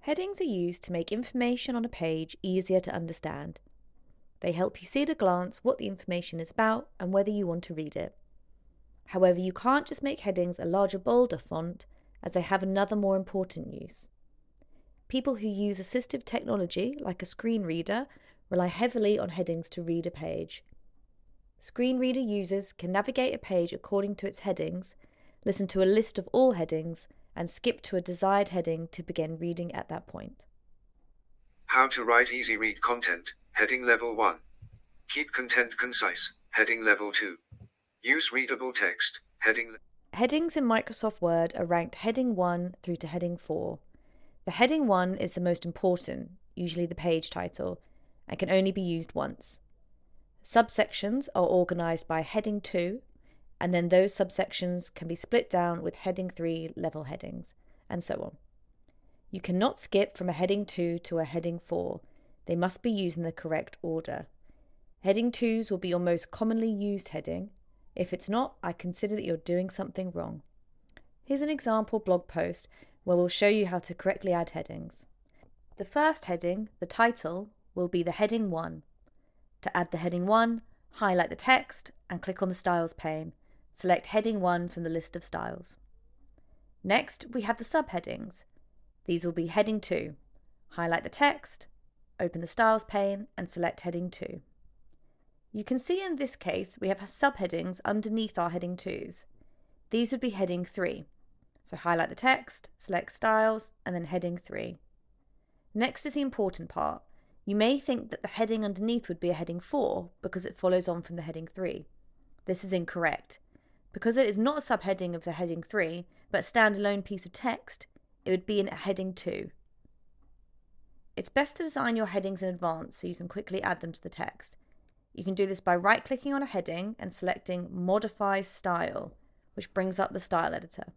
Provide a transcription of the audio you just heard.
Headings are used to make information on a page easier to understand. They help you see at a glance what the information is about and whether you want to read it. However, you can't just make headings a larger, bolder font, as they have another more important use. People who use assistive technology, like a screen reader, rely heavily on headings to read a page. Screen reader users can navigate a page according to its headings, listen to a list of all headings, and skip to a desired heading to begin reading at that point. How to write easy read content, heading level 1. Keep content concise, heading level 2. Use readable text, Headings in Microsoft Word are ranked heading 1 through to heading 4. The heading 1 is the most important, usually the page title, and can only be used once. Subsections are organised by heading 2, and then those subsections can be split down with heading 3 level headings, and so on. You cannot skip from a heading 2 to a heading 4. They must be used in the correct order. Heading 2s will be your most commonly used heading. If it's not, I consider that you're doing something wrong. Here's an example blog post where we'll show you how to correctly add headings. The first heading, the title, will be the heading 1. To add the heading 1, highlight the text and click on the Styles pane. Select heading 1 from the list of styles. Next, we have the subheadings. These will be heading 2. Highlight the text, open the Styles pane and select heading 2. You can see in this case we have subheadings underneath our heading 2s. These would be heading 3. So highlight the text, select styles, and then heading 3. Next is the important part. You may think that the heading underneath would be a heading 4 because it follows on from the heading 3. This is incorrect. Because it is not a subheading of the heading 3, but a standalone piece of text, it would be in heading 2. It's best to design your headings in advance so you can quickly add them to the text. You can do this by right-clicking on a heading and selecting Modify Style, which brings up the style editor.